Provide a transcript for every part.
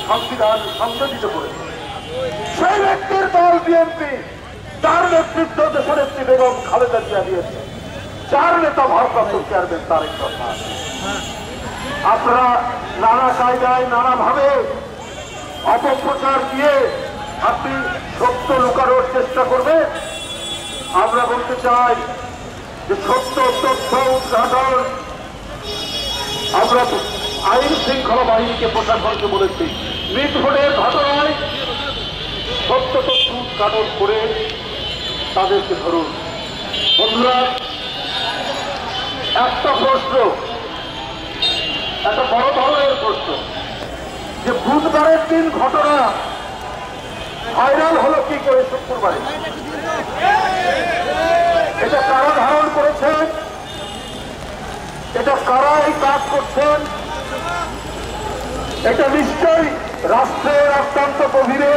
সংবিধান সংশোধিত করেছে সেই ব্যক্তির দল বিএনপি, তার নেতৃত্ব দেশনেত্রী বেগম খালেদা জিয়া দিয়েছে, যার নেতা ভারপ্রাপ্ত চেয়ারম্যান তারেক রহমান। আপনারা নানা জায়গায় নানাভাবে অপপ্রচার দিয়ে আপনি সত্য লুকানোর চেষ্টা করবেন। আমরা বলতে চাই যে সত্য তথ্য উদ্ঘাটন আমরা আইন শৃঙ্খলা বাহিনীকে প্রশাসনকে বলেছি, মিটফোর্ডের ঘটনায় সত্য তথ্য উদ্ঘাটন করে তাদেরকে ধরুন। বন্ধুরা, একটা প্রশ্ন, একটা বড় ধরনের প্রশ্ন, যে বুধবারের দিন ঘটনা ভাইরাল হলো কি করে শুক্রবারে? এটা কারা ধারণ করেছেন? এটা কারা এই কাজ করছেন? এটা নিশ্চয়ই রাষ্ট্রের অত্যন্ত গভীরে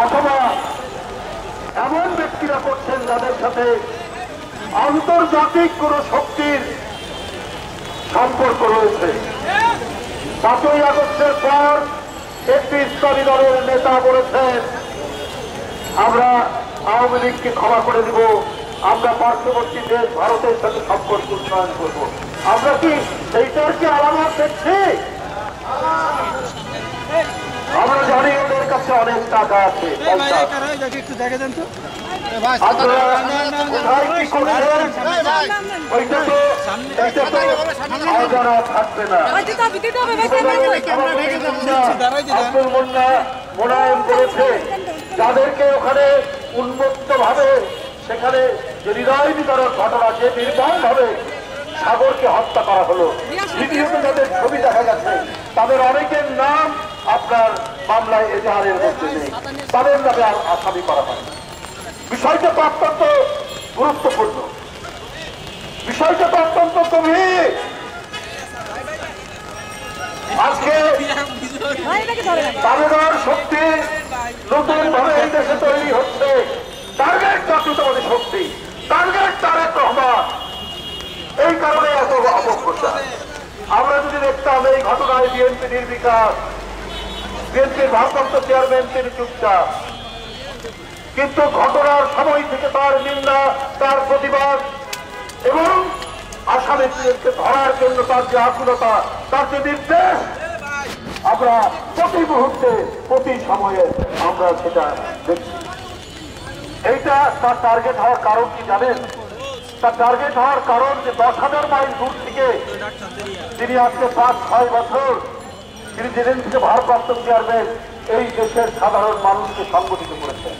অথবা এমন ব্যক্তিরা করছেন যাদের সাথে আন্তর্জাতিক কোন শক্তির সম্পর্ক রয়েছে। 5ই আগস্টের পর একটি ইসলামী দলের নেতা বলেছেন, আমরা আওয়ামী লীগকে ক্ষমা করে দিব, আমরা পার্শ্ববর্তী দেশ ভারতের সাথে সম্পর্ক উন্নয়ন করব। আমরা কি সেইটার কি আলামত দেখছি? আমরা জানি ওদের কাছে অনেক টাকা আছে, অজানা থাকবে না। মোনায়েম করেছে যাদেরকে ওখানে উন্মুক্ত ভাবে সেখানে যে হৃদয় বিতরণ ঘটনা, যে নির্মম ভাবে সাগরকে হত্যা করা হলো, দ্বিতীয়ত যাদের ছবি দেখা গেছে তাদের অনেকের নাম আপনার মামলায় এজাহারের মধ্যে নেই, তাদের নামে আসামি করা হয়। বিষয়টা তো অত্যন্ত গুরুত্বপূর্ণ, বিষয়টা তো অত্যন্ত গভীর। আজকে দাবিদার শক্তি নতুন ভাবে এই দেশে তৈরি হচ্ছে, টার্গেট জাতীয়তাবাদী শক্তি, টার্গেট তারেক রহমান। এই কারণে এত অপপ্রচার। আমরা যদি দেখতাম এই ঘটনায় বিএনপি নির্বিকার, বিএনপির ভারপ্রাপ্ত চেয়ারম্যান তিনি চুপচাপ, কিন্তু ঘটনার সময় থেকে তার নিন্দা, তার প্রতিবাদ এবং আসামিদেরকে ধরার জন্য তার যে আকুলতা, তার যে নির্দেশ, আমরা প্রতি মুহূর্তে প্রতি সময়ে আমরা সেটা দেখছি। এইটা তার টার্গেট হওয়ার কারণ কি জানেন? তার টার্গেট হওয়ার কারণ যে 10,000 মাইল দূর থেকে তিনি আজকে 5-6 বছর তিনি যেদিন থেকে ভারপ্রাপ্ত চেয়ারম্যান এই দেশের সাধারণ মানুষকে সংগঠিত করেছেন।